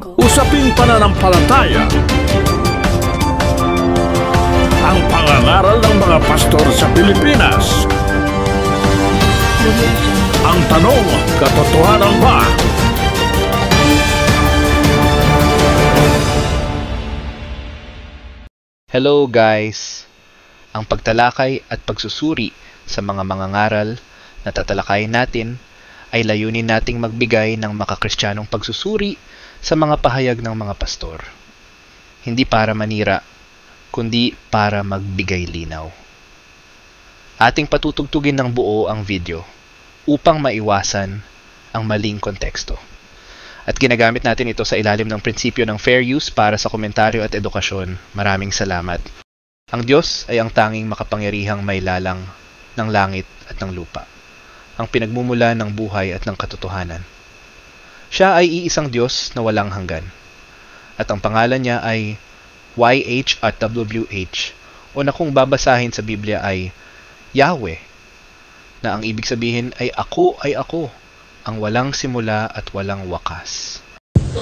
Usaping pananampalataya. Ang pangangaral ng mga pastor sa Pilipinas. Ang tanong, katotohanan ba? Hello guys! Ang pagtalakay at pagsusuri sa mga mangangaral na tatalakayin natin ay layunin nating magbigay ng makakristyanong pagsusuri sa mga pahayag ng mga pastor. Hindi para manira, kundi para magbigay linaw. Ating patutugtugin ng buo ang video upang maiwasan ang maling konteksto. At ginagamit natin ito sa ilalim ng prinsipyo ng fair use para sa komentaryo at edukasyon. Maraming salamat. Ang Diyos ay ang tanging makapangyarihang may lalang ng langit at ng lupa, ang pinagmumula ng buhay at ng katotohanan. Siya ay iisang Diyos na walang hanggan, at ang pangalan niya ay YH at WH, o na kung babasahin sa Biblia ay Yahweh, na ang ibig sabihin ay ako, ang walang simula at walang wakas.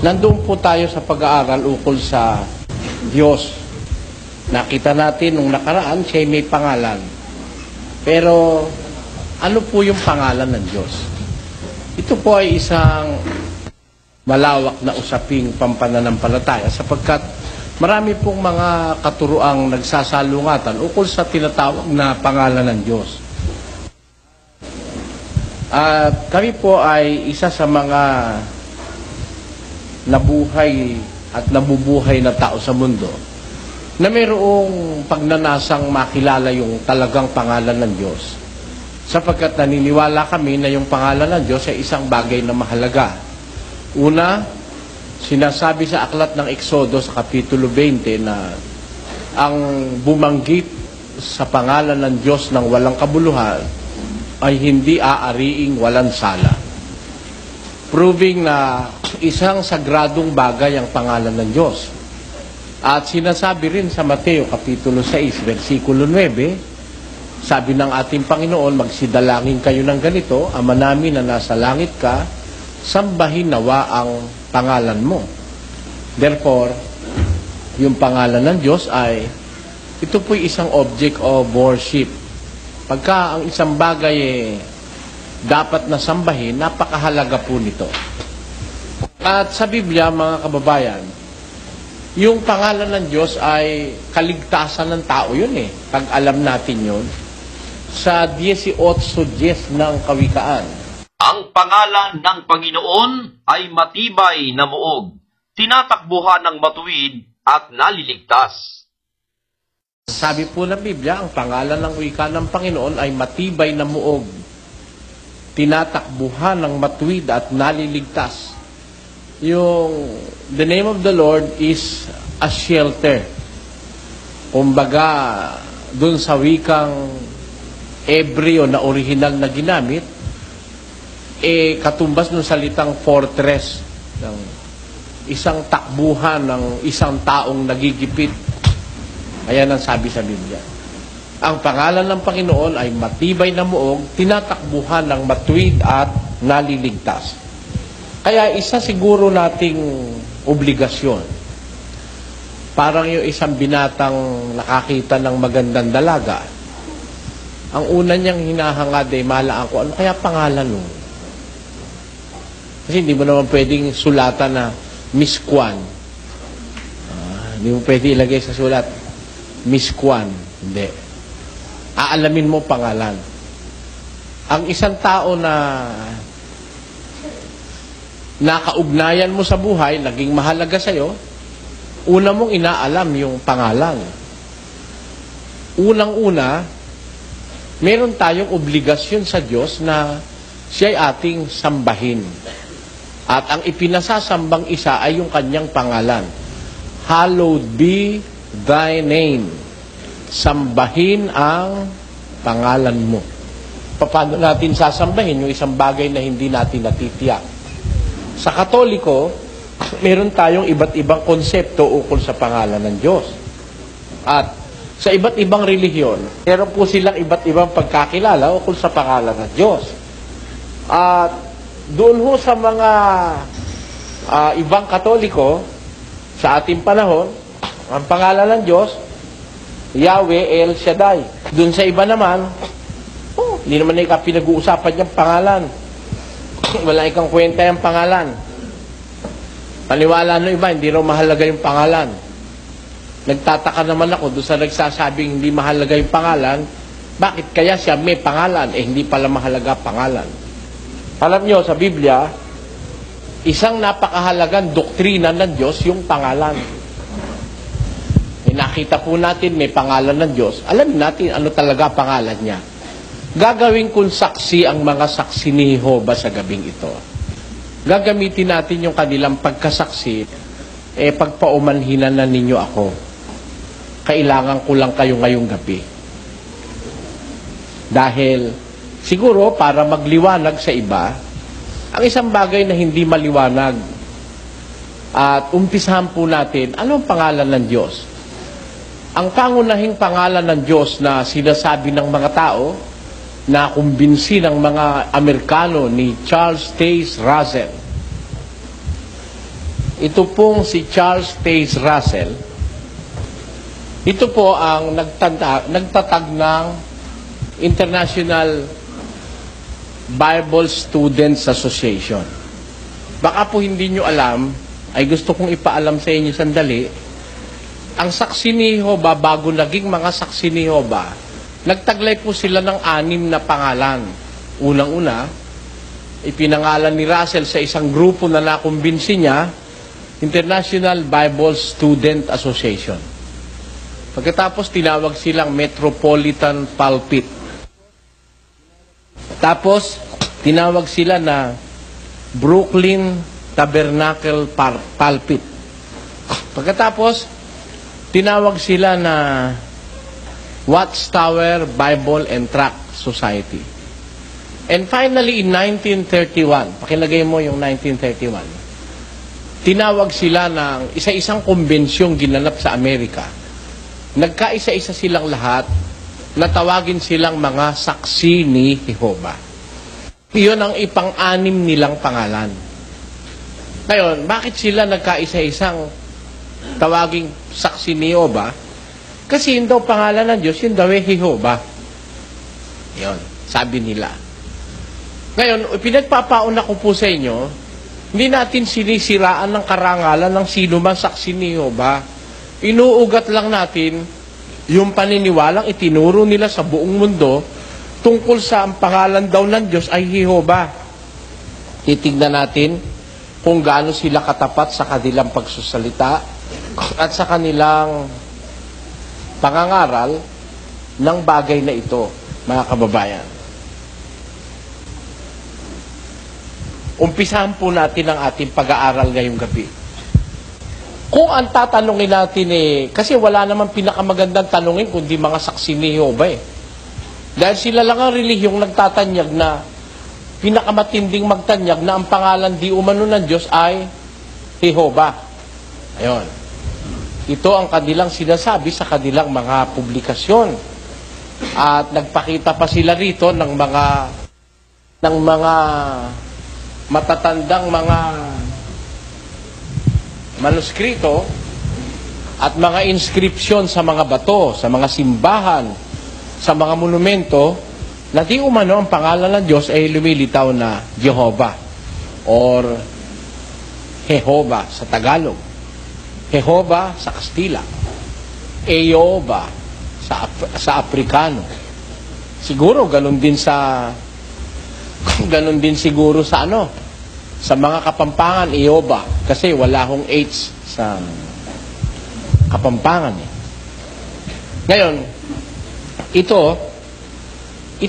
Nandun po tayo sa pag-aaral ukol sa Diyos. Nakita natin nung nakaraan, siya may pangalan. Pero, ano po yung pangalan ng Diyos? Ito po ay isang malawak na usaping pampananampalataya sapagkat marami pong mga katuroang nagsasalungatan ukol sa tinatawag na pangalan ng Diyos. At kami po ay isa sa mga nabuhay at nabubuhay na tao sa mundo na mayroong pagnanasang makilala yung talagang pangalan ng Diyos. Sapagkat naniniwala kami na yung pangalan ng Diyos ay isang bagay na mahalaga. Una, sinasabi sa aklat ng Exodo sa Kapitulo 20 na ang bumanggit sa pangalan ng Diyos ng walang kabuluhan ay hindi aariing walang sala. Proving na isang sagradong bagay ang pangalan ng Diyos. At sinasabi rin sa Mateo Kapitulo 6, versikulo 9, sabi ng ating Panginoon, magsidalangin kayo ng ganito, Ama namin na nasa langit ka, sambahin nawa ang pangalan mo. Therefore, yung pangalan ng Diyos ay, ito po'y isang object of worship. Pagka ang isang bagay dapat na sambahin, napakahalaga po nito. At sa Biblia, mga kababayan, yung pangalan ng Diyos ay kaligtasan ng tao yun pag alam natin yun. Sa 18:10 ng Kawikaan. Ang pangalan ng Panginoon ay matibay na muog, tinatakbuhan ng matuwid at naliligtas. Sabi po ng Biblia, ang pangalan ng wika ng Panginoon ay matibay na muog, tinatakbuhan ng matuwid at naliligtas. The name of the Lord is a shelter. Kumbaga, dun sa wikang Hebreo na original na ginamit, katumbas ng salitang fortress, ng isang takbuhan ng isang taong nagigipit. Ayan ang sabi sa Biblia. Ang pangalan ng Panginoon ay matibay na muog, tinatakbuhan ng matuwid at naliligtas. Kaya isa siguro nating obligasyon. Parang yung isang binatang nakakita ng magandang dalaga. Ang una niyang hinahangad ay malaan ko, ano kaya pangalan mo? Kasi hindi mo naman pwedeng sulatan na Miss Kwan. Hindi mo pwede ilagay sa sulat Miss Kwan. Hindi. Aalamin mo pangalan. Ang isang tao na nakaugnayan mo sa buhay, naging mahalaga sa'yo, una mong inaalam yung pangalan. Unang-una, meron tayong obligasyon sa Diyos na siya'y ating sambahin. At ang ipinasasambang isa ay yung kanyang pangalan. Hallowed be thy name. Sambahin ang pangalan mo. Paano natin sasambahin yung isang bagay na hindi natin natitiyak? Sa Katoliko, meron tayong iba't ibang konsepto ukol sa pangalan ng Diyos. At sa iba't ibang relihiyon, meron po silang iba't ibang pagkakilala ukol sa pangalan ng Diyos. At doon ho sa mga ibang Katoliko, sa ating panahon, ang pangalan ng Diyos, Yahweh El Shaddai. Doon sa iba naman, hindi naman na pinag-uusapan yung pangalan. Wala ikang kwenta yung pangalan. Paniwala ng iba, hindi raw mahalaga yung pangalan. Nagtataka naman ako doon sa nagsasabing hindi mahalaga yung pangalan, bakit kaya siya may pangalan, hindi pala mahalaga pangalan. Alam nyo, sa Biblia, isang napakahalagang doktrina ng Diyos yung pangalan. Nakita po natin may pangalan ng Diyos. Alam natin ano talaga pangalan niya. Gagawin kong saksi ang mga saksi ni Jehovah sa gabing ito. Gagamitin natin yung kanilang pagkasaksi, pagpaumanhinan na ninyo ako. Kailangan ko lang kayo ngayong gabi. Dahil, siguro, para magliwanag sa iba, ang isang bagay na hindi maliwanag. At umpisahan po natin, anong pangalan ng Diyos? Ang pangunahing pangalan ng Diyos na sinasabi ng mga tao, na kumbinsi ng mga Amerikano ni Charles Taze Russell. Ito pong si Charles Taze Russell, ito po ang nagtatag ng International Bible Students Association. Baka po hindi nyo alam, ay gusto kong ipaalam sa inyo sandali, ang saksi ni Jehovah, bago naging mga saksi ni Jehovah, nagtaglay po sila ng 6 na pangalan. Unang-una, ipinangalan ni Russell sa isang grupo na nakumbinsi niya, International Bible Student Association. Pagkatapos, tinawag silang Metropolitan Pulpit. Tapos, tinawag sila na Brooklyn Tabernacle Pulpit. Pagkatapos, tinawag sila na Watchtower Bible and Tract Society. And finally, in 1931, pakilagay mo yung 1931, tinawag sila ng isa-isang kumbensyong ginanap sa Amerika. Nagkaisa-isa silang lahat na tawagin silang mga saksi ni Jehovah. Iyon ang ipang-6 nilang pangalan. Ngayon, bakit sila nagkaisa-isang tawaging saksi ni Jehovah? Kasi yun daw pangalan ng Diyos, yun daw Jehovah. Yun, sabi nila. Ngayon, pinagpapauna ko po sa inyo, hindi natin sinisiraan ng karangalan ng sino man saksi ni Jehovah. Inuugat lang natin yung paniniwalang itinuro nila sa buong mundo tungkol sa ang pangalan daw ng Diyos ay Jehovah. Titignan natin kung gaano sila katapat sa kanilang pagsusalita at sa kanilang pangangaral ng bagay na ito, mga kababayan. Umpisahan po natin ang ating pag-aaral ngayong gabi. Kung ang tatanungin natin kasi wala naman pinakamagandang tanungin kundi mga saksi ni Jehovah Dahil sila lang ang relihiyong nagtatanyag na pinakamatinding magtanyag na ang pangalan di umano ng Diyos ay Jehovah. Ayun. Ito ang kanilang sinasabi sa kanilang mga publikasyon. At nagpakita pa sila rito ng mga matatandang mga manuskrito at mga inskripsyon sa mga bato, sa mga simbahan, sa mga monumento na di umano ang pangalan ng Diyos ay lumilitaw na Jehovah or Jehovah sa Tagalog, Jehovah sa Kastila, Eoba sa Afrikano. Siguro ganun din siguro sa sa mga Kapampangan, Eoba, kasi wala hong H sa Kapampangan Ngayon, ito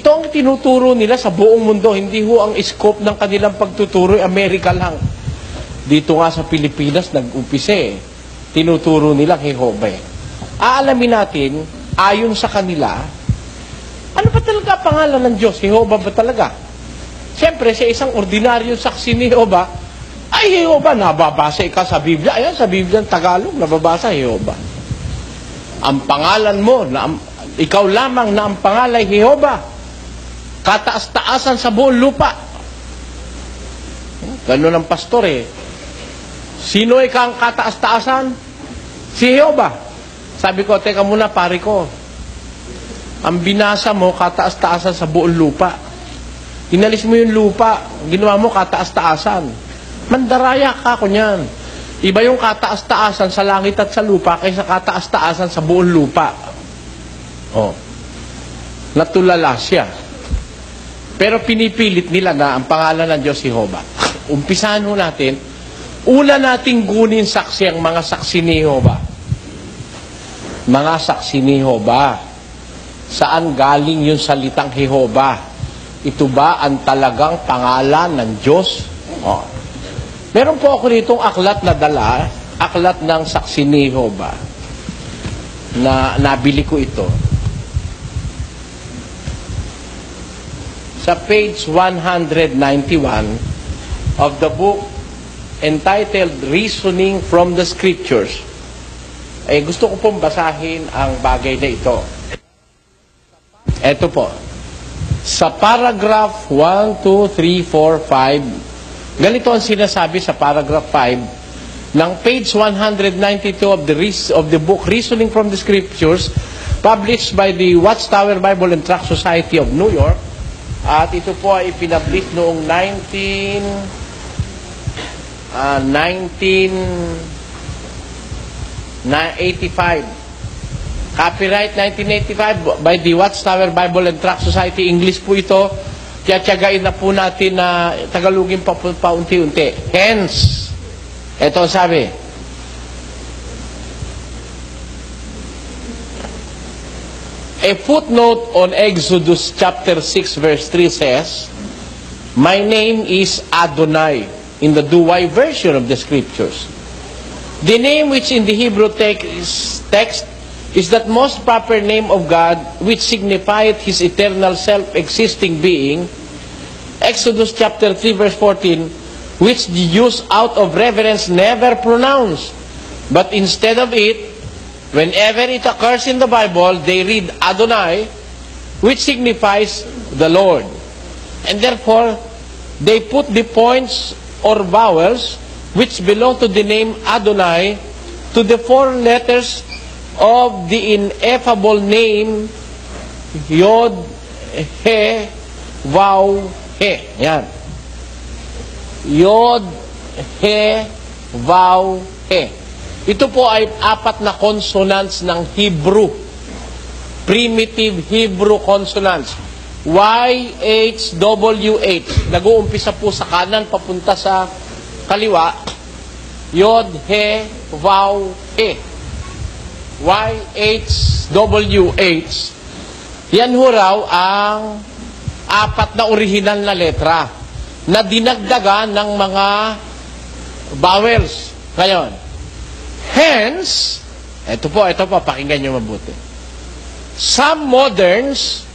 ang tinuturo nila sa buong mundo. Hindi ho ang scope ng kanilang pagtuturo ay Amerika lang. Dito nga sa Pilipinas, nag-umpisa tinuturo nila Jehovah. Aalamin natin, ayon sa kanila, ano ba talaga pangalan ng Diyos? Jehovah ba talaga? Siyempre, sa isang ordinaryong saksi ni Jehovah, ay Jehovah, nababasa ka sa Biblia. Ayan, sa Biblia ng Tagalog, nababasa Jehovah. Ang pangalan mo, ikaw lamang na ang pangalan Jehovah, kataas-taasan sa buong lupa. Ganun ang pastor Sino ikang kataas-taasan? Si Jehovah. Sabi ko, teka muna pare ko. Ang binasa mo, kataas-taasan sa buong lupa. Inalis mo yung lupa, ginawa mo kataas-taasan. Mandaraya ka ko niyan. Iba yung kataas-taasan sa langit at sa lupa kaysa kataas-taasan sa buong lupa. Oh. Natulala siya. Pero pinipilit nila na ang pangalan ng Diyos Jehovah. Umpisahan ho natin. Una nating gunin saksi ang mga saksi ni Jehovah. Mga saksi ni Jehovah. Saan galing yung salitang Jehovah? Ito ba ang talagang pangalan ng Diyos? Oh. Meron po ako ditong aklat na dala, aklat ng saksi ni Jehovah, na nabili ko ito. Sa page 191 of the book entitled Reasoning from the Scriptures, gusto ko pong basahin ang bagay na ito. Ito po. Sa paragraph 1, 2, 3, 4, 5, ganito ang sinasabi sa paragraph 5 ng page 192 of the book Reasoning from the Scriptures, published by the Watchtower Bible and Tract Society of New York. At ito po ay pinablish noong 1985. Copyright 1985 by the Watchtower Bible and Tract Society. English po ito. Kaya tiyagain na po natin na Tagalogin pa unti-unti. Hence, ito sabi, a footnote on Exodus chapter 6 verse 3 says, "My name is Adonai," in the Douay version of the Scriptures. The name which in the Hebrew text is that most proper name of God, which signifieth His eternal self-existing being, Exodus chapter 3 verse 14, which the Jews out of reverence never pronounce, but instead of it, whenever it occurs in the Bible, they read Adonai, which signifies the Lord. And therefore, they put the points or vowels which belong to the name Adonai to the 4 letters of the ineffable name Yod, He, Vav, He. Yan. Yod, He, Vav, He. Ito po ay 4 na consonants ng Hebrew. Primitive Hebrew consonants. Y, H, W, H. Nag-uumpisa po sa kanan, papunta sa kaliwa. Yod, He, Vav, He. Y, H, W, H. Yan ho raw ang 4 na original na letra na dinagdagan ng mga vowels. Ngayon, hence, ito po, pakinggan nyo mabuti. Some moderns,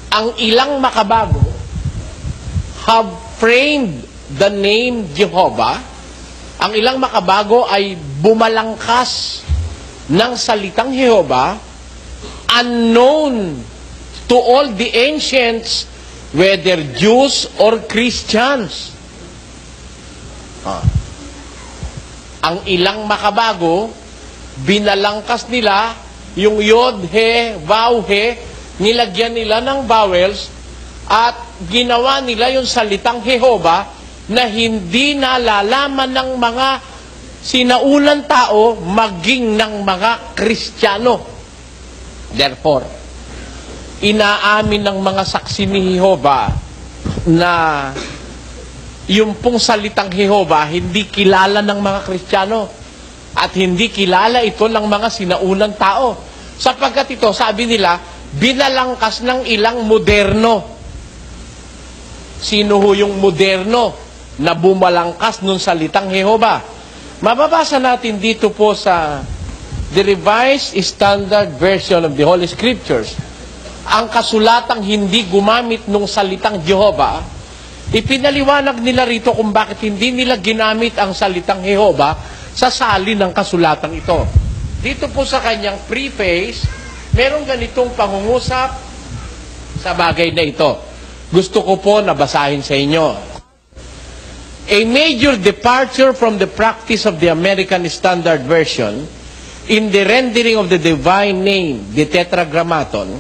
ang ilang makabago, have framed the name Jehovah. Ang ilang makabago ay bumalangkas ng salitang Jehovah, unknown to all the ancients, whether Jews or Christians. Ang ilang makabago, binalangkas nila yung Yod, He, Vav, He, nilagyan nila ng vowels, at ginawa nila yung salitang Jehovah na hindi nalalaman ng mga sinaunang tao, maging ng mga Kristiyano. Therefore, inaamin ng mga saksi ni Jehovah na yung pong salitang Jehovah hindi kilala ng mga Kristiyano at hindi kilala ito ng mga sinaunang tao. Sapagkat ito, sabi nila, binalangkas ng ilang moderno. Sino ho yung moderno na bumalangkas nung salitang Jehovah? Mababasa natin dito po sa the Revised Standard Version of the Holy Scriptures. Ang kasulatang hindi gumamit nung salitang Jehovah, ipinaliwanag nila rito kung bakit hindi nila ginamit ang salitang Jehovah sa salin ng kasulatang ito. Dito po sa kanyang preface, merong ganitong pangungusap sa bagay na ito. Gusto ko po na basahin sa inyo. a major departure from the practice of the American Standard Version in the rendering of the divine name, the Tetragrammaton.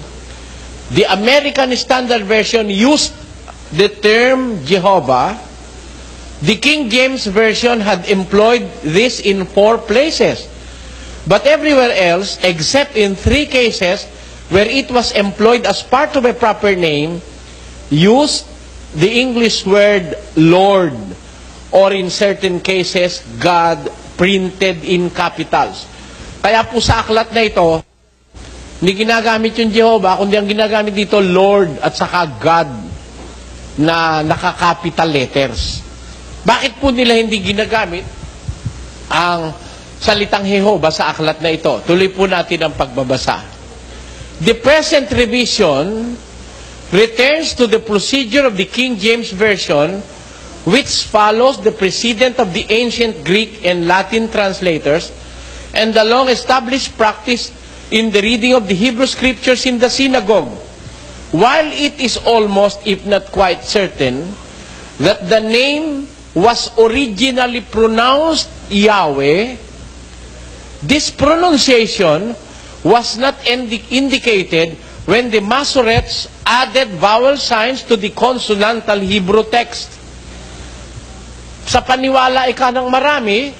The American Standard Version used the term Jehovah. The King James Version had employed this in 4 places. But everywhere else, except in 3 cases where it was employed as part of a proper name, used the English word Lord, or in certain cases, God, printed in capitals. Kaya po sa aklat na ito, hindi ginagamit yung Jehovah, kundi ang ginagamit dito, Lord at saka God na naka-capital letters. Bakit po nila hindi ginagamit ang salitang Jehovah sa aklat na ito? Tuloy po natin ang pagbabasa. The present revision returns to the procedure of the King James Version, which follows the precedent of the ancient Greek and Latin translators and the long-established practice in the reading of the Hebrew Scriptures in the synagogue. While it is almost, if not quite certain, that the name was originally pronounced Yahweh, this pronunciation was not indicated when the Masoretes added vowel signs to the consonantal Hebrew text. Sa paniwala ika ng marami,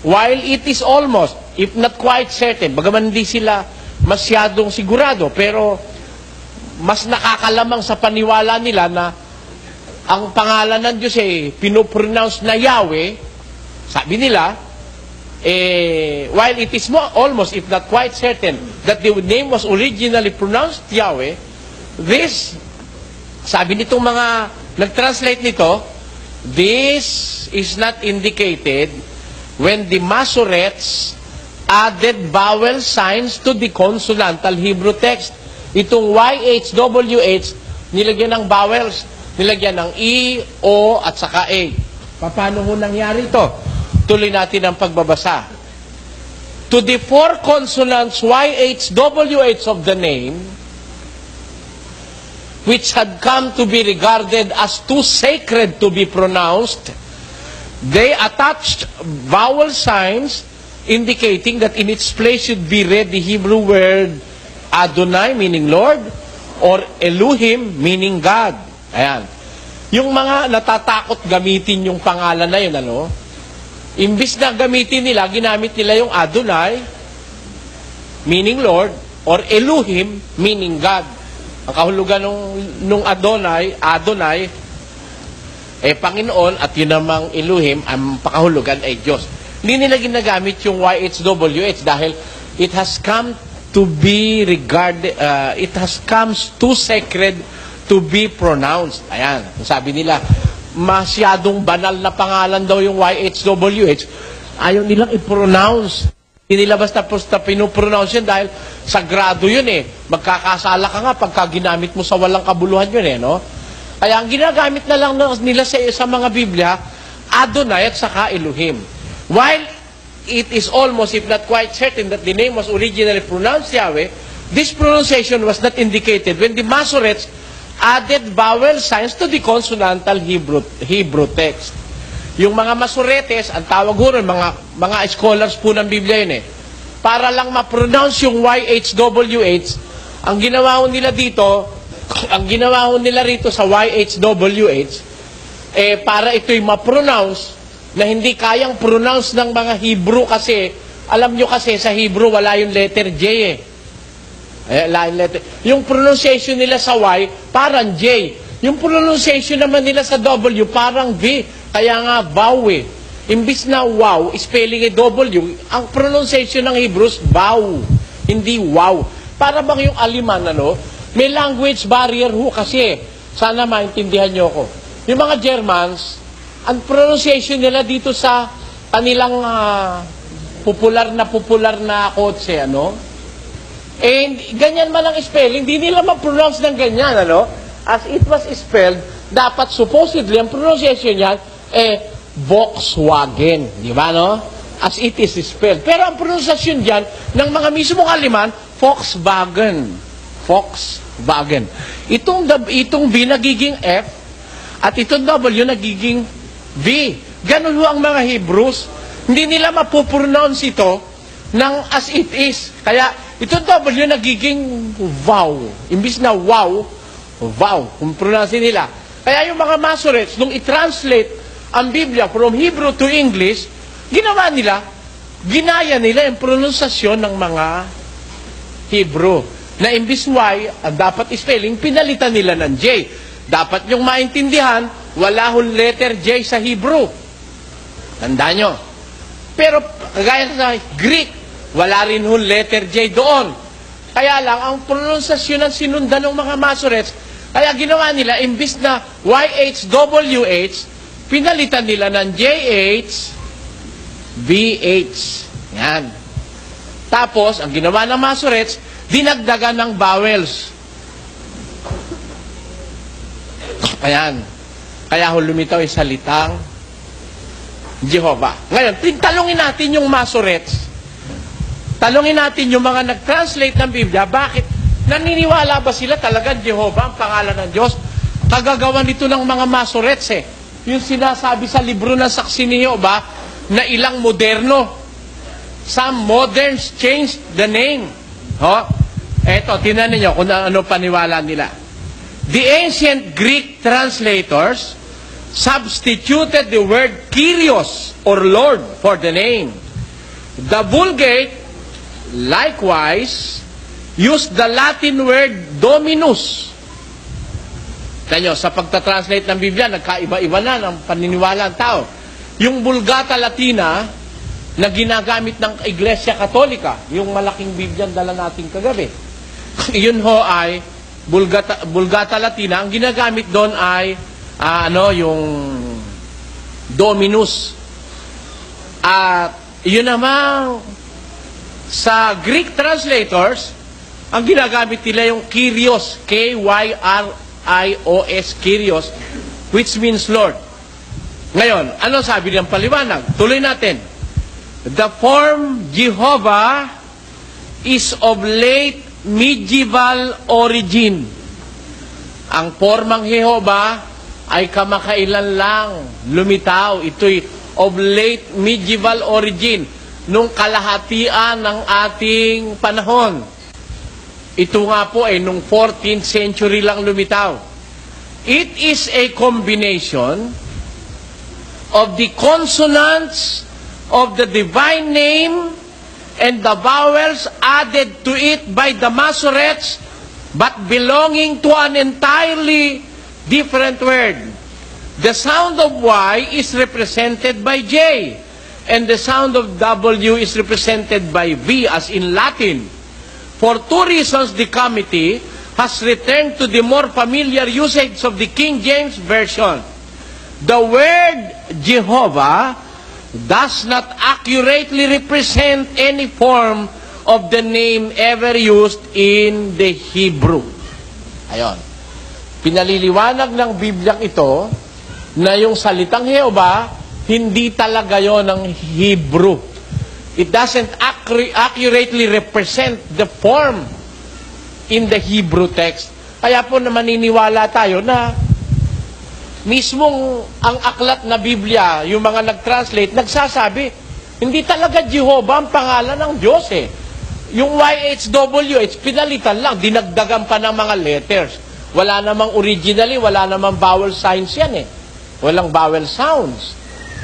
while it is almost, if not quite certain, bagaman hindi sila masyadong sigurado, pero mas nakakalamang sa paniwala nila na ang pangalan ng Diyos ay pinopronounce na Yahweh, sabi nila, while it is almost, if not quite certain, that the name was originally pronounced Yahweh, this, sabi nitong mga nag-translate nito, this is not indicated when the Masoretes added vowel signs to the consonantal Hebrew text. Itong YH, WH, nilagyan ng vowels, nilagyan ng E, O, at saka A. Paano ho nangyari ito? Tuloy natin ang pagbabasa. To the 4 consonants YH, WH of the name, which had come to be regarded as too sacred to be pronounced, they attached vowel signs indicating that in its place should be read the Hebrew word Adonai, meaning Lord, or Elohim, meaning God. Ayan. Yung mga natatakot gamitin yung pangalan na yun, ano? Imbis na gamitin nila, ginamit nila yung Adonai, meaning Lord, or Elohim, meaning God. Ang kahulugan nung Adonai, Panginoon, at yun namang Elohim, ang pakahulugan ay Diyos. Hindi nila ginagamit yung YHWH dahil it has come to be regarded, it has come too sacred to be pronounced. Ayan, sabi nila, masyadong banal na pangalan daw yung YHWH, ayaw nilang i-pronounce. Hindi nila basta pinopronounce yun dahil sagrado yun eh. Magkakasala ka nga pagka ginamit mo sa walang kabuluhan yun eh, no? Kaya ang ginagamit na lang nila sa mga Biblia, Adonai at saka Elohim. While it is almost, if not quite certain, that the name was originally pronounced Yahweh, this pronunciation was not indicated when the Masoretes added vowel signs to the consonantal Hebrew text. Yung mga Masoretes, ang tawag ho rin, mga scholars po ng Biblia yun eh, para lang ma-pronounce yung YHWH, ang ginawa ho nila dito, ang ginawa ho nila rito sa YHWH, para ito'y ma-pronounce na hindi kayang pronounce ng mga Hebrew kasi, alam nyo kasi sa Hebrew wala yung letter J eh. Yung pronunciation nila sa Y, parang J. Yung pronunciation naman nila sa W, parang V. Kaya nga, vow eh. Imbis na wow, spelling W, ang pronunciation ng Hebrews, vow. Hindi wow. Para bang yung Aleman, ano? May language barrier ho kasi. Sana maintindihan nyo ko. Yung mga Germans, ang pronunciation nila dito sa kanilang popular na kotse, ano? And ganyan man ang spelling, hindi nila ma-pronounce ng ganyan, ano? As it was spelled, dapat supposedly, ang pronunciation niyan, Volkswagen, di ba, no? As it is spelled. Pero ang pronunciation diyan ng mga mismong Aleman, Volkswagen. Volkswagen. Itong V nagiging F, at itong W nagiging V. Ganun ho ang mga Hebrews. Hindi nila mapupronounce ito ng as it is. Kaya ito W nagiging wow. Imbis na wow, wow. Kung pronounce nila. Kaya yung mga Masoretes, nung i-translate ang Biblia from Hebrew to English, ginawa nila, ginaya nila yung pronunciation ng mga Hebrew. Na imbis Y, ang dapat spelling, pinalitan nila ng J. Dapat yung maintindihan, wala hong letter J sa Hebrew. Tandaan nyo. Pero, kagaya sa Greek, wala rin hong letter J doon. Kaya lang, ang pronunciation ng sinundan ng mga Masoretes, kaya ginawa nila, imbis na YHWH, pinalitan nila ng JH, VH. Yan. Tapos, ang ginawa ng Masoretes, dinagdagan ng vowels. Ayan. Kaya lumitaw yung salitang Jehovah. Ngayon, talungin natin yung Masoretes. Talungin natin yung mga nag-translate ng Biblia, bakit naniniwala ba sila talagang Jehovah ang pangalan ng Diyos? Kagagawa nito ng mga Masoretes eh. Yung sinasabi sa libro ng Saksi ni Jehovah na ilang moderno. Some moderns changed the name. Eto, tinan niyo kung ano paniwala nila. The ancient Greek translators substituted the word Kyrios or Lord for the name. The Vulgate likewise used the Latin word Dominus. Tanyo, sa pagta-translate ng Biblia, nagkaiba-iba na ng paniniwala ng tao. Yung Vulgata Latina na ginagamit ng Iglesia Katolika, yung malaking Biblia dala natin kagabi, yun ho ay Vulgata Latina, ang ginagamit doon ay yung Dominus. At yun naman sa Greek translators, ang ginagamit nila yung Kyrios, K-Y-R-I-O-S, Kyrios, which means Lord. Ngayon, ano sabi ng paliwanag? Tuloy natin. The form Jehovah is of late medieval origin. Ang formang Jehovah ay kamakailan lang lumitaw. Ito'y of late medieval origin, nung kalahatian ng ating panahon. Ito nga po ay nung 14th century lang lumitaw. It is a combination of the consonants of the divine name and the vowels added to it by the Masoretes, but belonging to an entirely different word. The sound of Y is represented by J, and the sound of W is represented by V, as in Latin. For two reasons, the committee has returned to the more familiar usage of the King James Version. The word Jehovah does not accurately represent any form of the name ever used in the Hebrew. Ayon. Pinaliliwanag ng Bibliang ito na yung salitang Jehovah, hindi talaga yon ng Hebrew. It doesn't accurately represent the form in the Hebrew text. Kaya po na maniniwala tayo na mismong ang aklat na Biblia, yung mga nag-translate, nagsasabi, hindi talaga Jehovah ang pangalan ng Diyos eh. Yung YHWH, pinalitan lang, dinagdagan pa ng mga letters. Wala namang originally, wala namang vowel signs yan eh. Walang vowel sounds.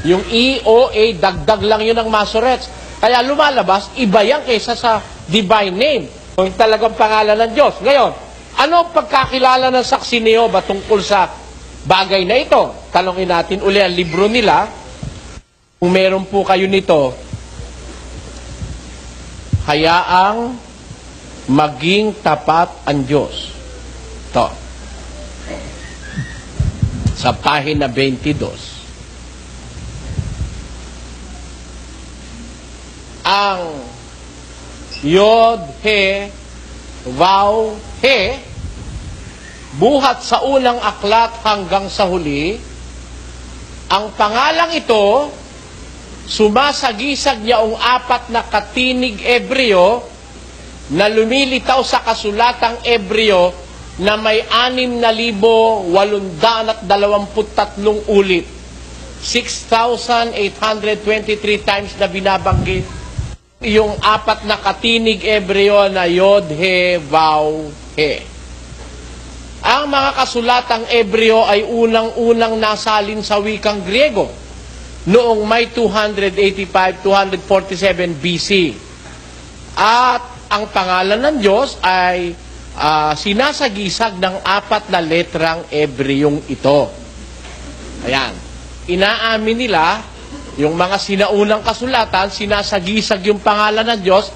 Yung E, O, A, dagdag lang yun ng Masoretes. Kaya lumalabas, iba yan kaysa sa divine name. Yung talagang pangalan ng Diyos. Ngayon, ano ang pagkakilala ng Saksi ni Jehovah tungkol sa bagay na ito? Talungin natin uli ang libro nila. Kung meron po kayo nito, hayaang maging tapat ang Diyos. Ito. Sa pahina 22. Ang Yod, He, Vav, He, buhat sa unang aklat hanggang sa huli, ang pangalang ito, sumasagisag niya ang apat na katinig Ebreo na lumilitaw sa kasulatang Ebreo na may 6,823 ulit. 6,823 times na binabanggit yung apat na katinig Ebreo na Yod, He, Vav, He. Ang mga kasulatang Ebreo ay unang-unang nasalin sa wikang Griego noong May 285-247 BC. At ang pangalan ng Diyos ay sinasagisag ng apat na letrang Ebreong ito. Ayan. Inaamin nila, yung mga sinaunang kasulatan, sinasagisag yung pangalan ng Diyos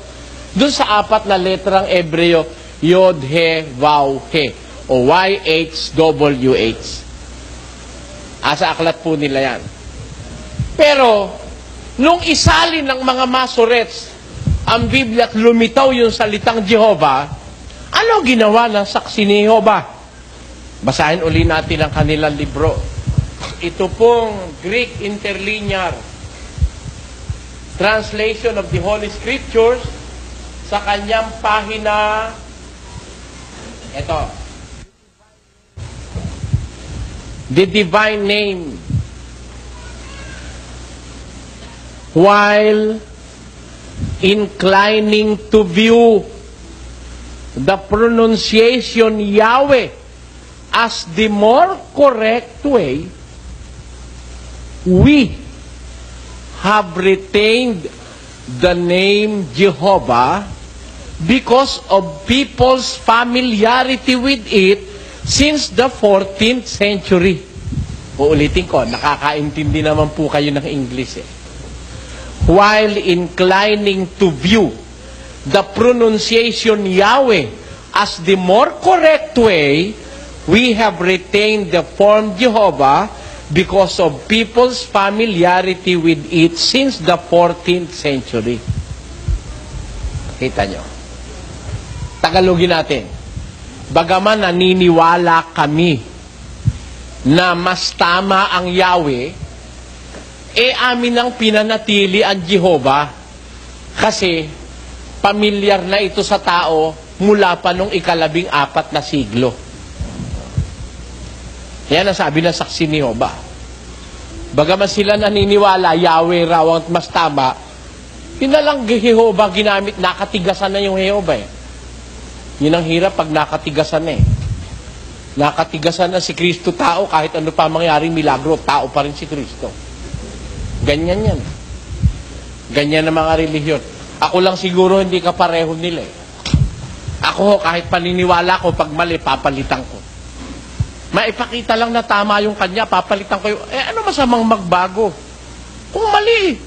dun sa apat na letrang Ebreo, Yod, He, Vav, He, o YHWH. Sa aklat po nila yan. Pero, nung isalin ng mga Masorets ang Biblia at lumitaw yung salitang Jehovah, ano ginawa ng saksi ni Jehovah? Basahin uli natin ang kanilang libro. Ito pong Greek Interlinear Translation of the Holy Scriptures sa kanyang pahina, ito, the divine name. While inclining to view the pronunciation Yahweh as the more correct way, we have retained the name Jehovah because of people's familiarity with it since the 14th century. Uulitin ko, nakakaintindi naman po kayo ng English eh. While inclining to view the pronunciation Yahweh as the more correct way, we have retained the form Jehovah because of people's familiarity with it since the 14th century. Kita nyo? Tagalogin natin. Bagaman naniniwala kami na mas tama ang Yahweh, amin ang pinanatili ang Jehovah kasi pamilyar na ito sa tao mula pa nung 14 na siglo. Yan ang sabi ng saksi ni Jehovah. Bagaman sila naniniwala, Yahweh raw ang mas tama, pinalang Jehovah ginamit, nakatigasan na yung Jehovah eh. Yun ang hirap pag nakatigasan na eh. Nakatigasan na si Kristo tao, kahit ano pa mangyaring milagro, tao pa rin si Kristo. Ganyan yan. Ganyan ang mga relihiyon. Ako lang siguro hindi kapareho nila eh. Ako, kahit paniniwala ko, pag mali, papalitan ko. Maipakita lang na tama yung kanya, papalitan ko yung... ano masamang magbago? Kung mali.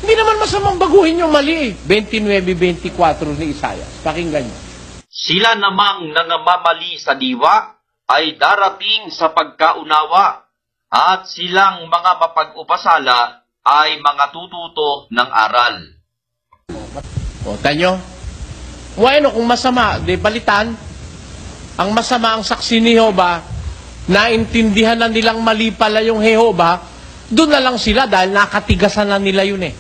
Hindi naman masamang baguhin yung mali. 29-24 ni Isaias. Pakinggan nyo. Sila namang nangamamali sa diwa ay darating sa pagkaunawa, at silang mga mapag-upasala ay mga tututo ng aral. O, tanyo? Bueno, kung masama, di balitan. Ang masama ang saksi ni Jehovah, naintindihan na nilang mali pala yung Jehovah, doon na lang sila dahil nakatigasan na nila yun eh.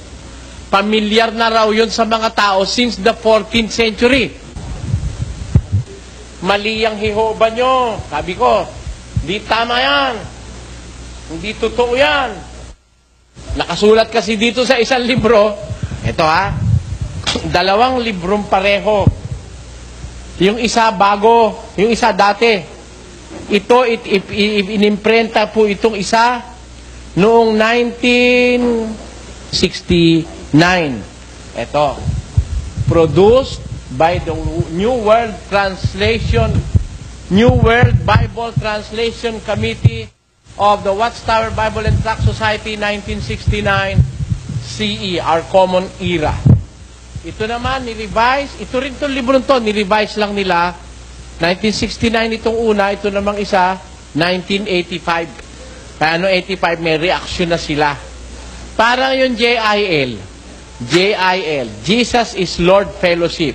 Pamilyar na raw yun sa mga tao since the 14th century. Mali ang Jehovah nyo. Sabi ko, di tama yan. Hindi totoo yan. Nakasulat kasi dito sa isang libro, ito dalawang librong pareho. Yung isa bago, yung isa dati. Ito, inimprenta po itong isa noong 1969. Ito. Produced by the New World Bible Translation Committee of the Watchtower Bible and Tract Society, 1969 CE, our common era. Ito naman, nirevise. Ito rin itong libro to, nirevise lang nila. 1969 itong una, ito namang isa, 1985. Kaya 85, may reaction na sila. Parang yung JIL, Jesus is Lord Fellowship.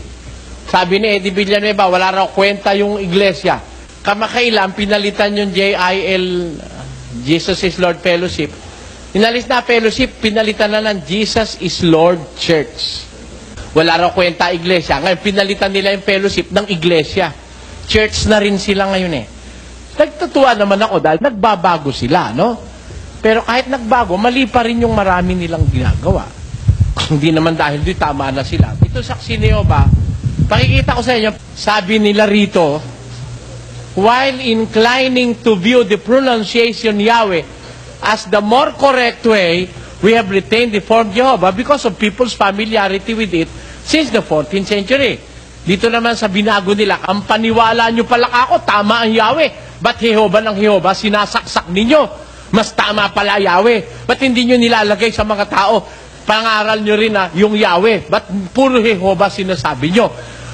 Sabi ni Eddie Villanueva, wala raw kwenta yung iglesia. Kamakailan, pinalitan yung JIL, Jesus is Lord Fellowship. Inalis na fellowship, pinalitan na ng Jesus is Lord Church. Wala raw kwenta iglesia. Ngayon, pinalitan nila yung fellowship ng iglesia. Church na rin sila ngayon eh. Nagtatuwa naman ako dahil nagbabago sila, no? Pero kahit nagbago, mali pa rin yung marami nilang ginagawa. Hindi naman dahil doon tama na sila. Ito saksi ni Jehovah, pakikita ko sa inyo, sabi nila rito, while inclining to view the pronunciation Yahweh as the more correct way, we have retained the form Jehovah because of people's familiarity with it since the 14th century. Dito naman sa binago nila, ang paniwala nyo pala ako, tama ang Yahweh. Ba't Jehovah ng Jehovah, sinasaksak ninyo? Mas tama pala Yahweh. Ba't hindi nyo nilalagay sa mga tao? Pangaral nyo rin na yung Yahweh. Ba't puro Jehovah sinasabi nyo?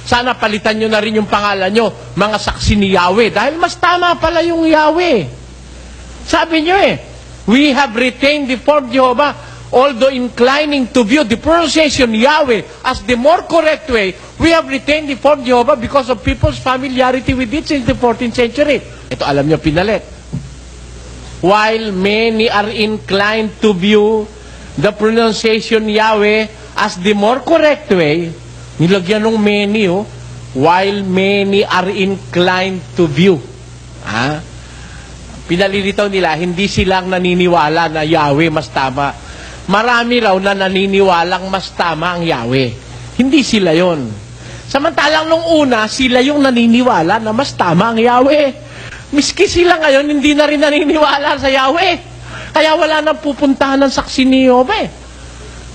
Sana palitan nyo na rin yung pangalan nyo, mga saksi ni Yahweh. Dahil mas tama pala yung Yahweh. Sabi nyo we have retained the form Jehovah, although inclining to view the pronunciation Yahweh as the more correct way, we have retained the form Jehovah because of people's familiarity with it since the 14th century. Ito alam nyo, pinalit. While many are inclined to view the pronunciation Yahweh as the more correct way, nilagyan ng many, while many are inclined to view. Pinalilitaw nila, hindi silang naniniwala na Yahweh mas tama. Marami raw na naniniwalang mas tama ang Yahweh. Hindi sila yon. Samantalang nung una, sila yung naniniwala na mas tama ang Yahweh. Miski sila ngayon, hindi na rin naniniwala sa Yahweh. Kaya wala nang pupuntahan ng saksi ni Jehovah.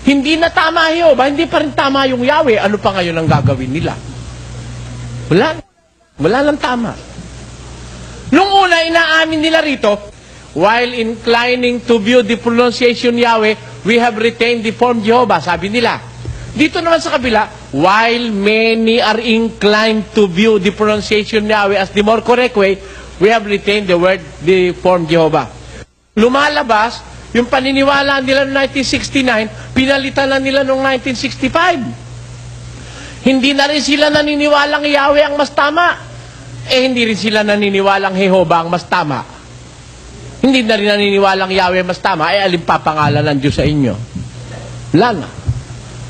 Hindi na tama Jehovah, hindi pa rin tama yung Yahweh. Ano pa ngayon ang gagawin nila? Wala. Wala lang tama. Nung una, inaamin nila rito, while inclining to view the pronunciation Yahweh, we have retained the form Jehovah. Sabi nila. Dito naman sa kabila, while many are inclined to view the pronunciation Yahweh as the more correct way, we have retained the form Jehovah. Lumalabas, yung paniniwala nila noong 1969, pinalitan na nila noong 1965. Hindi na rin sila naniniwalang Yahweh ang mas tama. Hindi rin sila naniniwalang Jehovah ang mas tama. Hindi na rin naniniwalang Yahweh mas tama. Alin pa pangalan ng Diyos sa inyo? Wala na.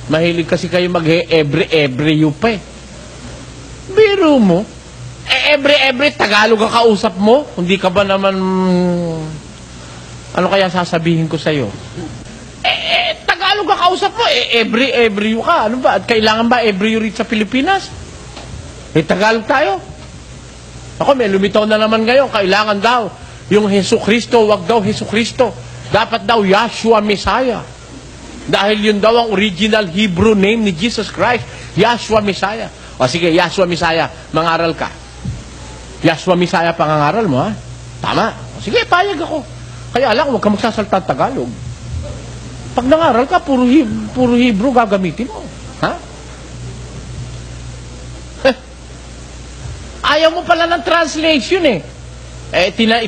Mahilig kasi kayo mag-every you pa Biro mo. Every Tagalog ang kausap mo? Hindi ka ba naman... Ano kaya sasabihin ko sa'yo? Tagalog ang kausap mo. Every you ka. Ano ba? At kailangan ba every you reach sa Pilipinas? Tagalog tayo. Ako, may lumitaw na naman ngayon. Kailangan daw. Yung Hesus Kristo, wag daw Hesus Kristo. Dapat daw Yahshua Messiah. Dahil yun daw ang original Hebrew name ni Jesus Christ. Yahshua Messiah. O sige, Yahshua Messiah, mangaral ka. Yahshua Messiah, pangangaral mo, ha? Tama. O sige, payag ako. Kaya lang, huwag ka magsasalta Tagalog. Pag nangaral ka, puro Hebrew gagamitin mo. Ha? Ayaw mo pala ng translation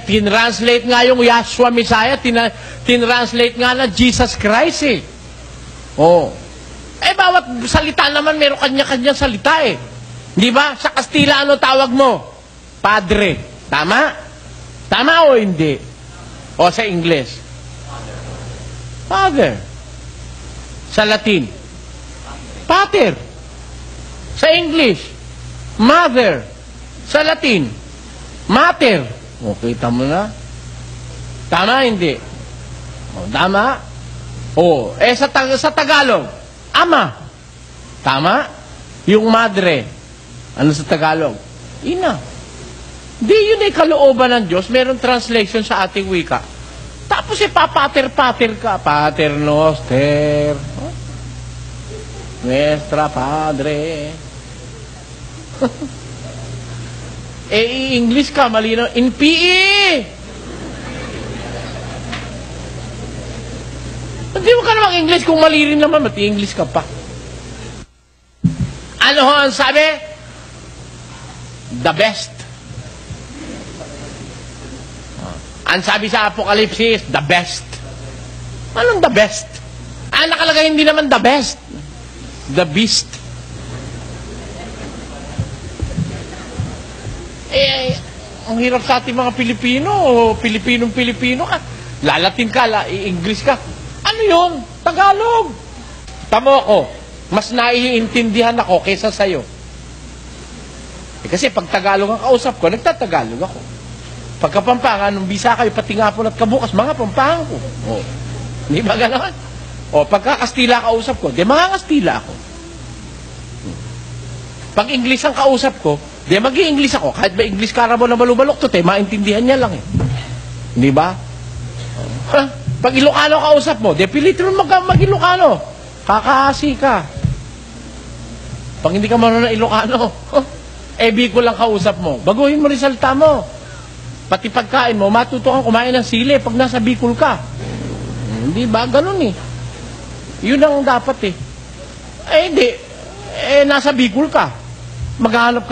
tinranslate nga yung Yahshua Messiah, tinranslate nga na Jesus Christ bawat salita naman meron kanya-kanyang salita Di ba? Sa Kastila, ano tawag mo? Padre. Tama? Tama o hindi? O sa English? Father. Sa Latin? Pater. Sa English? Mother. Sa Latin? Mater. O, kita mo na? Tama, hindi? O, tama? O, sa Tagalog? Ama. Tama? Yung madre. Ano sa Tagalog? Ina. Di yun kalooban ng Diyos. Meron translation sa ating wika. Tapos papater-pater ka. Pater noster. Nuestra Padre. English ka, malinaw. In PE! Hindi mo ka namang English kung mali rin naman, mati-English ka pa. Ano ho ang sabi? The best. Ang sabi sa Apokalipsis, the best. Anong the best? Nakalagay hindi naman the best. The beast. Ang hirap sa ating mga Pilipino, Pilipinong-Pilipino ka. Lalatin ka, English ka. Ano yun? Tagalog. Tamo ako, mas naiintindihan ako kaysa sa'yo. Kasi pag Tagalog ang kausap ko, nagtatagalog ako. Pagka Pampanga, nung bisa kayo, pati nga po at kabukas, mga Pampanga ko. O, di ba gano'n? O, pagka Kastila kausap ko, di mga Kastila ako. Pag English ang kausap ko, di mag-i-English ako. Kahit ba English karabo na malubalok to, maintindihan niya lang eh. Di ba? Pag Ilocano kausap mo, di pilit rin mag-Ilocano. Kakahasi ka. Pag hindi ka marunong na Ilocano, Bicol lang kausap mo. Baguhin mo rin salita mo. Pati pagkain mo, matuto kang kumain ng sili pag nasa Bicol ka. Hindi ba? Ganun eh. Yun ang dapat eh. Hindi. Nasa Bicol ka. Maghahanap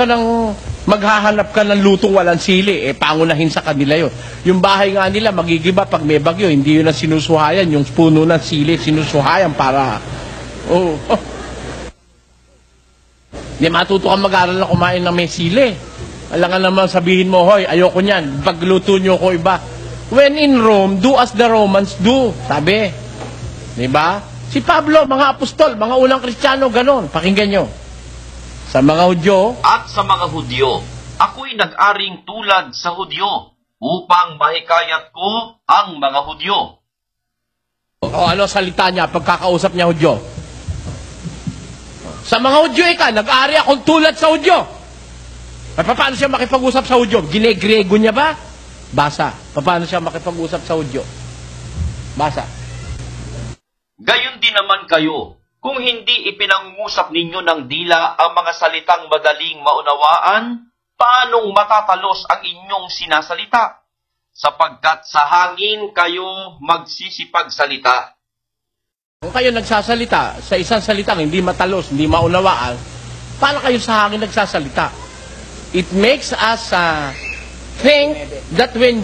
ka ng lutong walang sili. Pangunahin sa kanila yun. Yung bahay nga nila, magigiba pag may bagyo. Hindi yun ang sinusuhayan. Yung puno ng sili, sinusuhayan para... Hindi matuto kang mag-aral na kumain ng may sili. Alam nga naman sabihin mo, hoy, ayoko niyan. Pagluto niyo ko iba. When in Rome, do as the Romans do. Sabi. Diba? Si Pablo, mga apostol, mga unang Kristiyano, ganon. Pakinggan nyo. Sa mga Hudyo. At sa mga Hudyo, ako'y nag-aring tulad sa Hudyo, upang mahikayat ko ang mga Hudyo. O ano salita niya pagkakausap niya Hudyo? Sa mga Hudyo ka, nag-ari akong tulad sa Hudyo. Paano siya makipag-usap sa Hudyo? Gine-Grego niya ba? Basa. Paano siya makipag-usap sa Hudyo? Basa. Gayon din naman kayo, kung hindi ipinangungusap ninyo ng dila ang mga salitang madaling maunawaan, paanong matatalos ang inyong sinasalita? Sapagkat sa hangin kayo magsisipagsalita. Kung kayo nagsasalita sa isang salitang hindi matalos, hindi maunawaan, paano kayo sa hangin nagsasalita? It makes us think that when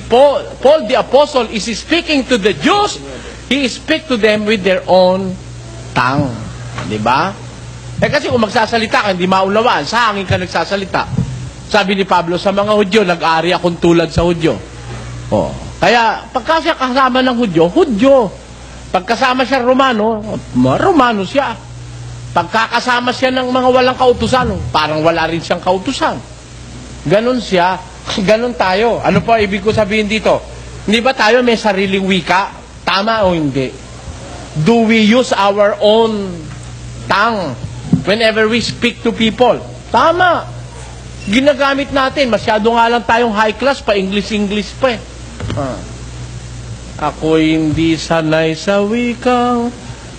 Paul the Apostle is speaking to the Jews, he speaks to them with their own tongue. Diba? Kasi kung magsasalita ka, hindi maunawaan, sa hangin ka nagsasalita. Sabi ni Pablo, sa mga Hudyo, nag-ari akong tulad sa Hudyo. Kaya, pagka siya kasama ng Hudyo, Hudyo. Pagkasama siya Romano, Romano siya. Pagkakasama siya ng mga walang kautusan, parang wala rin siyang kautusan. Ganon siya. Ganon tayo. Ano po ibig ko sabihin dito? Hindi ba tayo may sariling wika? Tama o hindi? Do we use our own tongue whenever we speak to people? Tama. Ginagamit natin. Masyado nga lang tayong high class, pa English pa eh. Ako'y hindi sanay sa wikang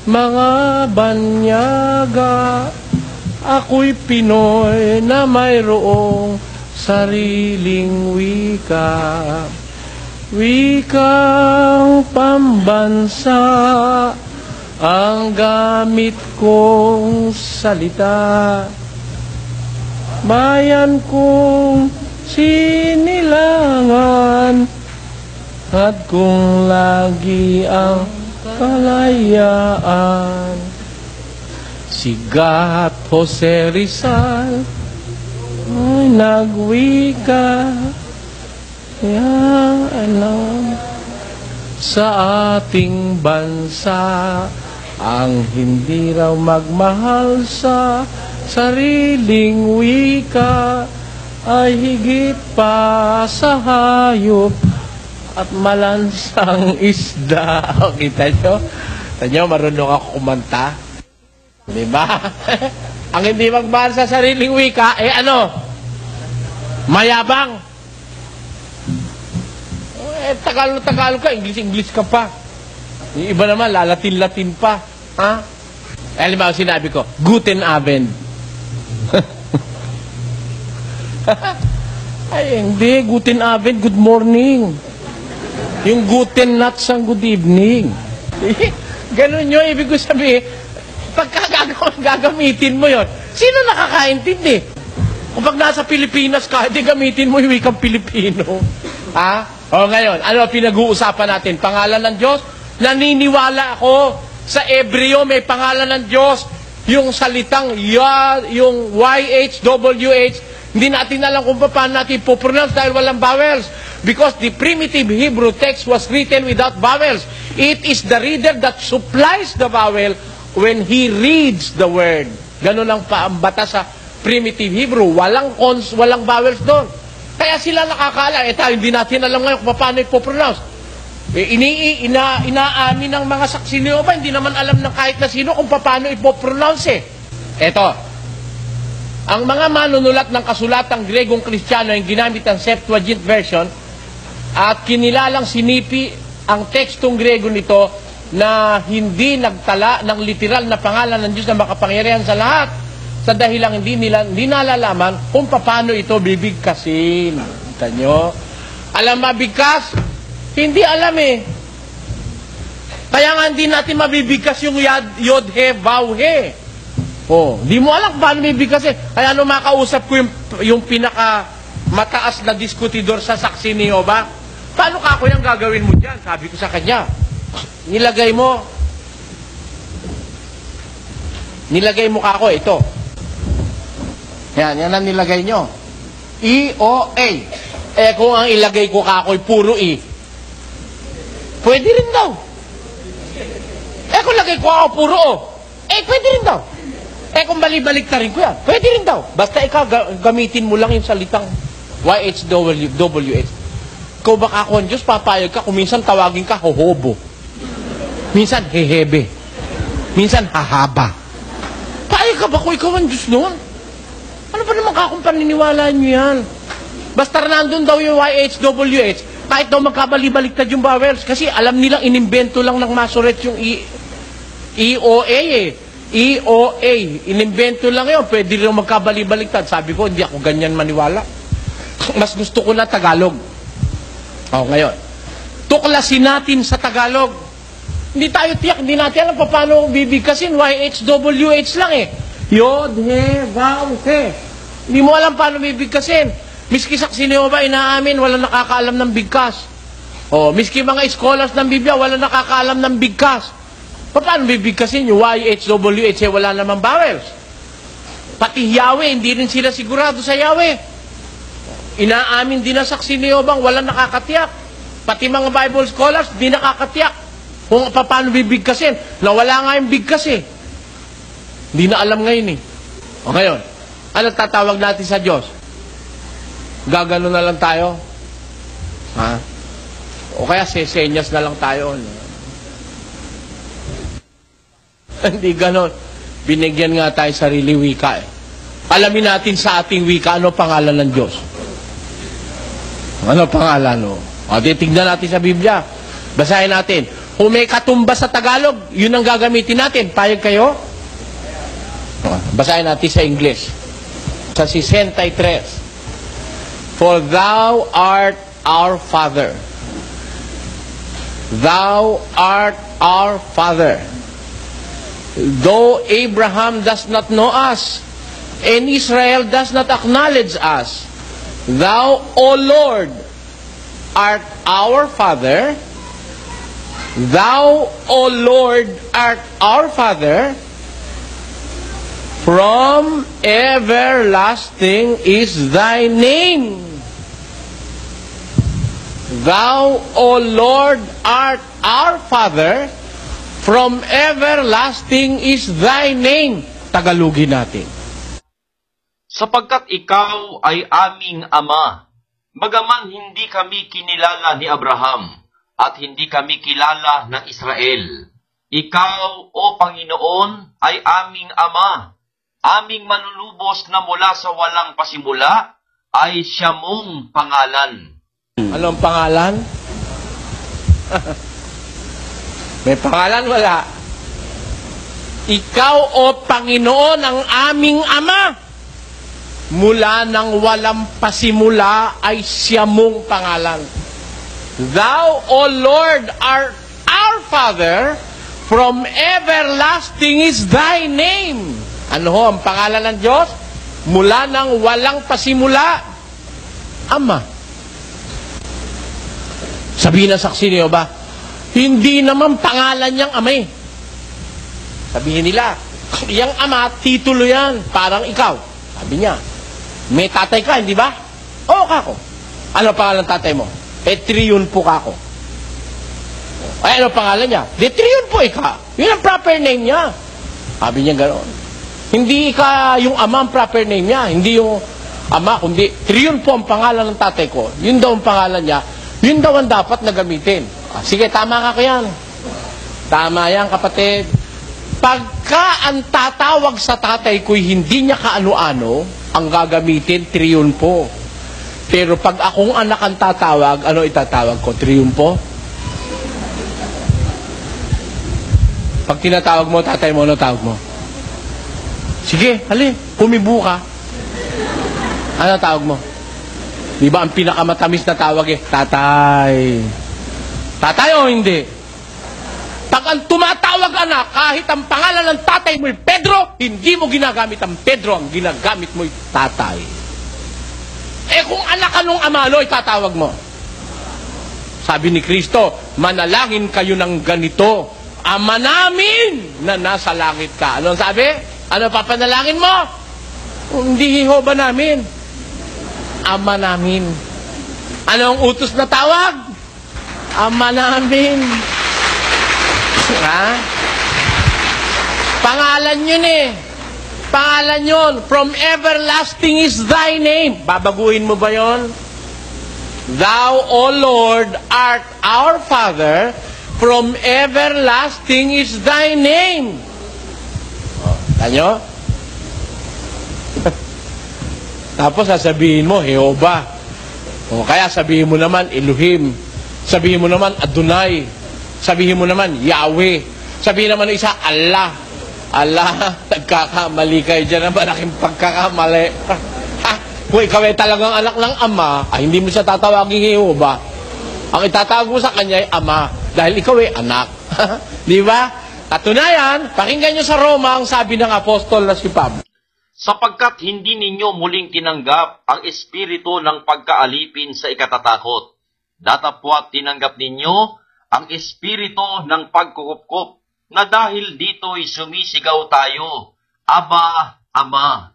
mga banyaga. Ako'y Pinoy na mayroong sariling wika. Wikang pambansa ang gamit kong salita. Bayan kong sinilangan at kung lagi ang kalayaan. Sigat Jose Rizal ay nagwika, kaya alam sa ating bansa ang hindi raw magmahal sa sariling wika ay higit pa sa hayop at malansang isda. Kita nyo? Kita nyo, marunong ako kumanta. Diba? Ang hindi magmahal sa sariling wika, ano? Mayabang. Tagalog ka, English ka pa. Yung iba naman, lalatin-latin pa. Ha? Alam mo, sinabi ko, Guten Abend. Ay, hindi. Guten Abend, good morning. Yung Guten Nuts ang good evening. Ganun yun, ibig ko sabihin, pagka gagamitin mo yon, sino nakakaintindi? Kung pag nasa Pilipinas ka, hindi gamitin mo yung wikang Pilipino. Ha? O ngayon, ano pinag-uusapan natin? Pangalan ng Diyos? Naniniwala ako sa Ebreo may pangalan ng Diyos. Yung salitang yung YHWH, hindi natin alam kung paano natin po-pronounce dahil walang vowels. Because the primitive Hebrew text was written without vowels. It is the reader that supplies the vowel when he reads the word. Ganun ang paambata sa primitive Hebrew. Walang vowels doon. Kaya sila nakakala. Tayo, hindi natin alam ngayon kung paano ipopronounce. Inaamin ng mga saksi ni Jehovah, hindi naman alam ng kahit na sino kung paano ipopronounce Ito, ang mga manunulat ng kasulatang Gregong Kristiyano yung ginamit ang Septuagint version at kinilalang sinipi ang tekstong Grego nito na hindi nagtala ng literal na pangalan ng Diyos na makapangyarihan sa lahat sa dahilang hindi nalalaman kung paano ito bibigkasin. Kita nyo? Alam mabigkas? Hindi alam Kaya nga hindi natin mabibigkas yung yod, he, vav, he. Di mo alam paano bibigkasin. Kaya makausap ko yung pinaka mataas na diskutidor sa saksi ni Jehovah. Paano ka ako yung gagawin mo dyan? Sabi ko sa kanya, nilagay mo ka ako, ito. Yan ang nilagay nyo. E-O-A. Kung ang ilagay ko ka ako'y puro E, pwede rin daw. Kung lagay ko ako puro O, pwede rin daw. Kung balibalik na rin ko yan, pwede rin daw. Basta gamitin mo lang yung salitang YHWH. Ikaw baka ako ang Diyos, papayag ka, kung minsan tawagin ka, hohobo. Minsan, hehebe. Minsan, hahaba. Payag ka ba kung ikaw ang Diyos noon? Ano pa naman kakong paniniwala nyo yan? Basta nandun daw yung YHWH, kahit daw magkabali-baliktad yung vowels, kasi alam nilang inimbento lang ng Masoret yung EOA EOA. Inimbento lang yun, pwede rin magkabali-baliktad. Sabi ko, hindi ako ganyan maniwala. Mas gusto ko na Tagalog. Ngayon, tuklasin natin sa Tagalog. Hindi tayo tiyak, hindi natin alam paano bibigkasin. YHWH lang Yod, he, vav, he. Hindi mo alam paano bibigkasin. Miski saksi ni Jehovah, inaamin, wala nakakaalam ng bigkas. Miski mga scholars ng Biblia, wala nakakaalam ng bigkas. Paano bibigkasin yung YHWH, wala namang vowels. Pati Yahweh, hindi rin sila sigurado sa Yahweh. Inaamin din ang saksi ni Jehovah, wala nakakatiyak. Pati mga Bible scholars, di nakakatiyak. Kung paano bibigkasin, na wala nga yung bigkas Hindi na alam ngayon ngayon, ano tatawag natin sa Diyos? Gagano na lang tayo? O kaya sesenyas na lang tayo? Hindi ganon. Binigyan nga tayo sarili wika Alamin natin sa ating wika, ano pangalan ng Diyos? Ano pangalan? Tingnan natin sa Biblia. Basahin natin. Kung may katumbas sa Tagalog, yun ang gagamitin natin. Payag kayo? Basahin natin sa English. Sa 63. For thou art our Father. Thou art our Father. Though Abraham does not know us, and Israel does not acknowledge us, thou, O Lord, art our Father. Thou, O Lord, art our Father. From everlasting is thy name. Thou, O Lord, art our Father. From everlasting is thy name. Tagalogin natin. Sapagkat ikaw ay aming Ama, bagaman hindi kami kinilala ni Abraham at hindi kami kilala ng Israel. Ikaw, O Panginoon, ay aming Ama, aming manunubos na mula sa walang pasimula, ay siya mong pangalan. Anong pangalan? May pangalan, wala. Ikaw, O Panginoon, ang aming Ama. Mula ng walang pasimula ay siya mong pangalan. Thou, O Lord, art our Father. From everlasting is thy name. Ano ho ang pangalan ng Diyos? Mula ng walang pasimula, Ama. Sabihin ng saksi niyo ba? Hindi naman pangalan niyang Ama Sabihin nila, yung Ama, titulo yan, parang ikaw. Sabi niya, may tatay ka, hindi ba? Oo, kako. Ano pangalan tatay mo? Triunfo kako. Ay, ano pangalan niya? Triunfo ika. Yun ang proper name niya. Sabi niya gano'n. Hindi ka yung Ama ang proper name niya. Hindi yung Ama, kundi Triunfo ang pangalan ng tatay ko. Yun daw ang pangalan niya. Yun daw ang dapat na gamitin. Sige, tama ka yan. Tama yan, kapatid. Pagka ang tatawag sa tatay ko'y hindi niya kaano-ano, ang gagamitin, Triunfo. Pero pag akong anak ang tatawag, ano itatawag ko? Triunfo? Pag tinatawag mo, tatay mo, ano tawag mo? Sige, hali, kumibu ka. Ano tawag mo? Di ba ang pinakamatamis na tawag tatay. Tatay o hindi? Pag ang tumatawag anak, kahit ang pangalan ng tatay mo ay Pedro, hindi mo ginagamit ang Pedro, ang ginagamit mo ay tatay. Kung anak ka nung ama, ano itatawag mo? Sabi ni Kristo, manalangin kayo ng ganito, Ama namin na nasa langit ka. Ano sabi? Ano papanalangin mo? Hindi Jehova namin. Ama namin. Ano ang utos na tawag? Ama namin. Ha? Pangalan yun eh. Pangalan yun. From everlasting is thy name. Babaguhin mo ba yun? Thou, O Lord, art our Father. From everlasting is thy name. Tanyo? Tapos sasabihin mo, Jehova. O kaya sabihin mo naman, Elohim. Sabihin mo naman, Adonai. Sabihin mo naman, Yahweh. Sabihin naman isa, Allah. Allah, nagkakamali kayo dyan. Malaking pagkakamali. Kung ikaw ay talagang anak ng Ama, hindi mo siya tatawagin Jehova. Ang itatawag mo sa kanya ay Ama. Dahil ikaw ay anak. Di ba? Katunayan, pakinggan nyo sa Roma ang sabi ng apostol na si Pablo. Sapagkat hindi ninyo muling tinanggap ang espiritu ng pagkaalipin sa ikatatakot. Datapwat tinanggap ninyo ang espiritu ng pagkukupkup na dahil dito'y sumisigaw tayo, Aba, Ama.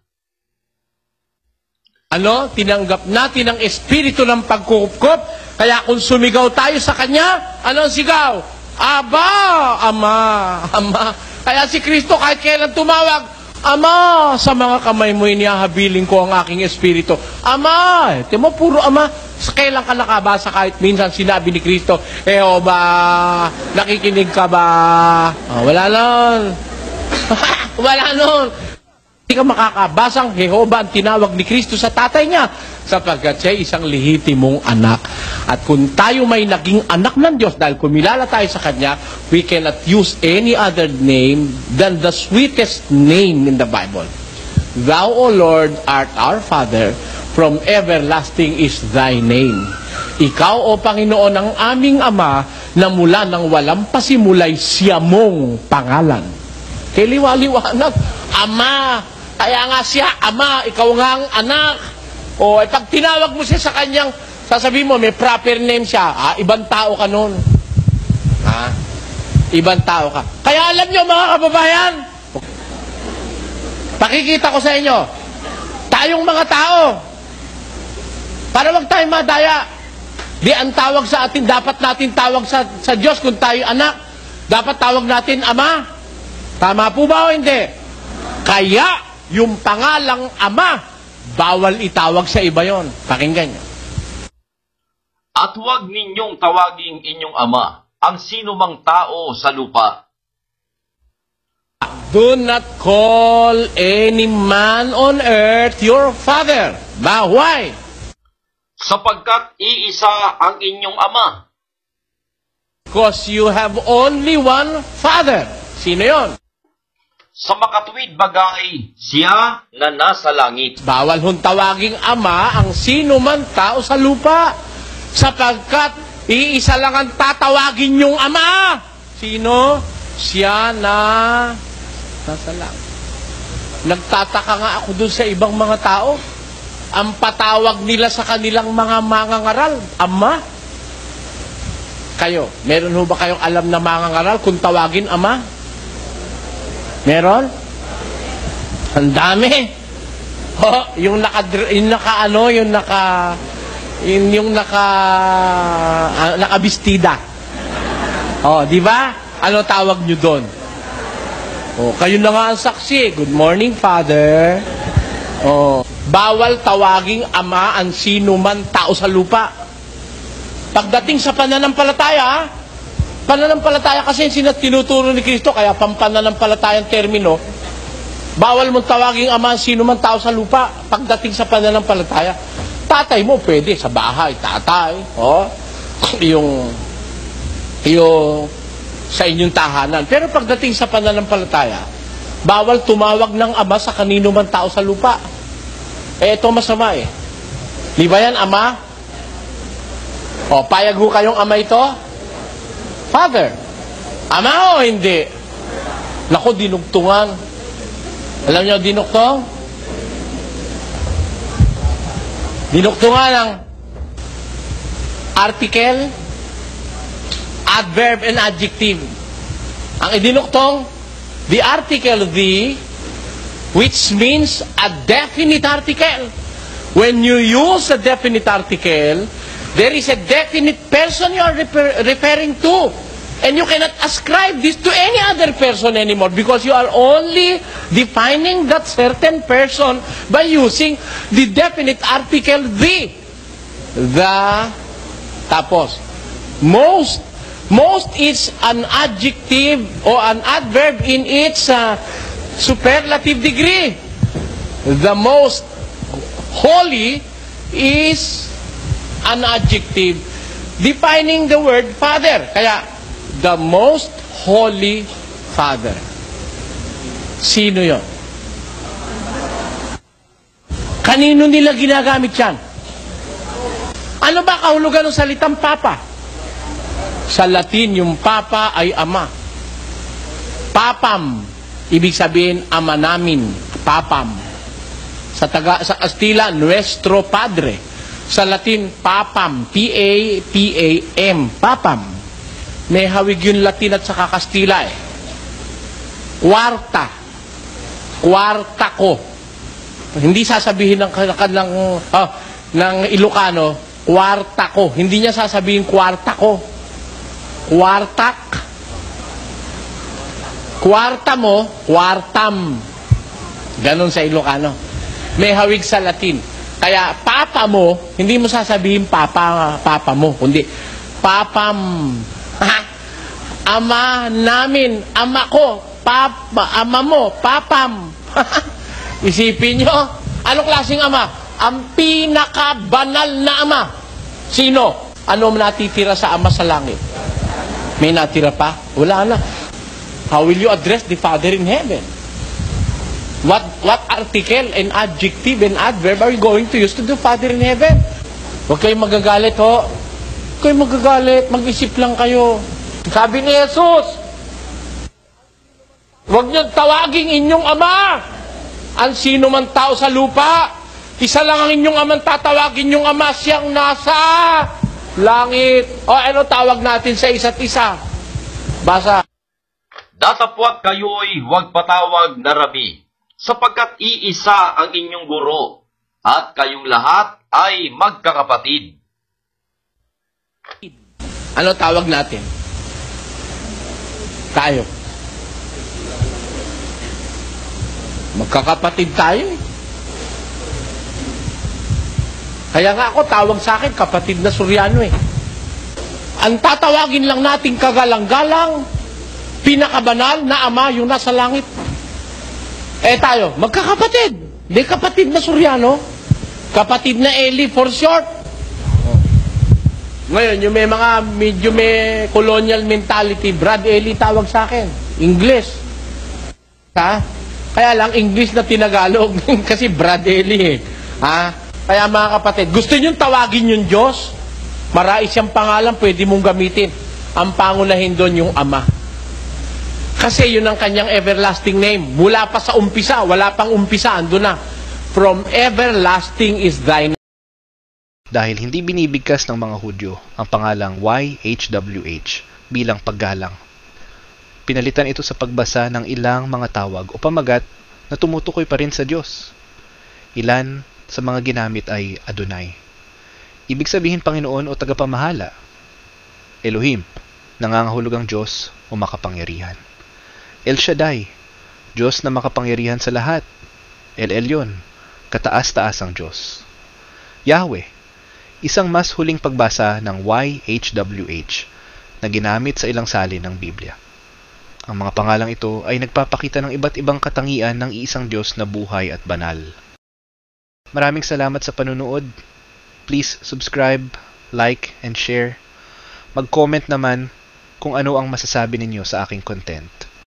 Ano? Tinanggap natin ang espiritu ng pagkukupkup. Kaya kung sumigaw tayo sa Kanya, ano ang sigaw? Aba, Ama, Ama. Kaya si Kristo kahit kailan tumawag, Ama, sa mga kamay mo inihahabiling ko ang aking espiritu. Ama, mo puro Ama. Kailan ka nakabasa kahit minsan sinabi ni Kristo, Jehova, nakikinig ka ba? Wala nun. Wala nun. Hindi ka makakabasang Jehova ang tinawag ni Kristo sa tatay niya sapagkat siya isang lehitimong anak. At kung tayo may naging anak ng Diyos dahil kumilala tayo sa Kanya, we cannot use any other name than the sweetest name in the Bible. Thou, O Lord, art our Father, from everlasting is thy name. Ikaw, O Panginoon, ang aming Ama, na mula ng walang pasimulay siya mong pangalan. Kaya liwa-liwanag, Ama. Kaya nga siya, Ama, ikaw nga ang anak. O, pag tinawag mo siya sa kanyang, sasabihin mo, may proper name siya. Ibang tao ka nun. Ibang tao ka. Kaya alam nyo, mga kababayan, pakikita ko sa inyo, tayong mga tao, para wag tayong madaya, di ang tawag sa atin, dapat natin tawag sa Diyos kung tayo anak. Dapat tawag natin Ama. Tama po ba o hindi? Kaya, yung pangalang Ama, bawal itawag sa iba yon. Pakinggan nyo. At huwag ninyong tawaging inyong Ama ang sino mang tao sa lupa. Do not call any man on earth your father. But why? Sapagkat iisa ang inyong Ama. Because you have only one Father. Sino yon? Sa makatuwid bagay, siya na nasa langit. Bawal hong tawaging Ama ang sino man tao sa lupa. Sapagkat iisa lang ang tatawagin yung Ama. Sino? Siya na nasa langit. Nagtataka nga ako dun sa ibang mga tao. Ang patawag nila sa kanilang mga mangangaral, Ama. Kayo, meron ho ba kayong alam na mangangaral kung tawagin Ama? Meron? Ang dami. Yung nakabistida. Di ba? Ano tawag nyo doon? Kayo na nga ang saksi. Good morning, Father. bawal tawaging ama ang sino man tao sa lupa. Pagdating sa pananampalataya, pananampalataya kasi tinuturo ni Kristo, kaya pampananampalatayang termino, bawal mong tawaging ama ang sino man tao sa lupa pagdating sa pananampalataya. Tatay mo pwede sa bahay, tatay, yung sa inyong tahanan. Pero pagdating sa pananampalataya, bawal tumawag ng ama sa kanino man tao sa lupa. Ito masama eh. Di ba yan, ama? Payag ho kayong ama ito? Father. Ama o hindi? Naku, dinugtungan. Alam niyo, dinugtong? Dinugtungan ang article, adverb, and adjective. Ang idinugtong, the article the, which means a definite article. When you use a definite article, there is a definite person you are referring to. And you cannot ascribe this to any other person anymore because you are only defining that certain person by using the definite article the. Tapos, most is an adjective or an adverb in its superlative degree. The most holy is an adjective defining the word Father. Kaya, the most holy Father. Sino yon? Kanino nila ginagamit yan? Ano ba kahulugan ng salitang Papa? Sa Latin, yung Papa ay Ama. Papam, ibig sabihin, Ama namin. Papam. Sa Kastila, Nuestro Padre. Sa Latin, Papam. P-A-P-A-M. Papam. May hawig yung Latin at saka Kastila eh. Kwarta. Kwarta ko. Hindi sasabihin ng Ilocano, kwarta ko. Hindi niya sasabihin kwarta ko. Kwartak. Kwarta mo, kwartam. Ganon sa Ilocano. May hawig sa Latin. Kaya papa mo, hindi mo sasabihin papa mo, kundi papam. Ama namin, ama ko, ama mo, papam. Isipin nyo, anong klaseng ama? Ang pinakabanal na ama. Sino? Ano natitira sa ama sa langit? May natira pa? Wala na. How will you address the Father in heaven? What article and adjective and adverb are you going to use to the Father in heaven? Huwag kayong magagalit, ho. Huwag kayong magagalit. Mag-isip lang kayo. Sabi ni Jesus, huwag niyo tawaging inyong ama. Ang sino man tao sa lupa, isa lang ang inyong amang tatawagin yung ama, siyang nasa langit. Ano tawag natin sa isa't isa? Basa. Datapwat kayo'y huwag patawag na Rabi, sapagkat iisa ang inyong guro, at kayong lahat ay magkakapatid. Ano tawag natin? Tayo. Magkakapatid tayo eh. Kaya nga ako, tawag sa akin, kapatid na Suryano eh. Ang tatawagin lang nating kagalang-galang, pinakabanal na ama yung nasa langit. Tayo, magkakapatid. Hindi kapatid na Suryano. Kapatid na Eli for short. Ngayon, yung may mga medyo may colonial mentality, Brad Eli tawag sa akin. English. Kaya lang, English na tinagalog. Kasi Brad Eli eh. Kaya mga kapatid, gusto nyo tawagin yung Diyos? Marais siyang pangalan, pwede mong gamitin. Ang pangunahin doon yung Ama. Kasi yun ang kanyang everlasting name. Mula pa sa umpisa, wala pang umpisa, ando na. From everlasting is thy name. Dahil hindi binibigkas ng mga Hudyo ang pangalang YHWH bilang paggalang. Pinalitan ito sa pagbasa ng ilang mga tawag o pamagat na tumutukoy pa rin sa Diyos. Ilan sa mga ginamit ay Adonai. Ibig sabihin Panginoon o tagapamahala. Elohim, nangangahulugang Diyos o makapangyarihan. El Shaddai, Diyos na makapangyarihan sa lahat. El Elyon, kataas-taasang Diyos. Yahweh, isang mas huling pagbasa ng YHWH na ginamit sa ilang salin ng Biblia. Ang mga pangalang ito ay nagpapakita ng iba't ibang katangian ng iisang Diyos na buhay at banal. Maraming salamat sa panunood. Please subscribe, like, and share. Mag-comment naman kung ano ang masasabi ninyo sa aking content.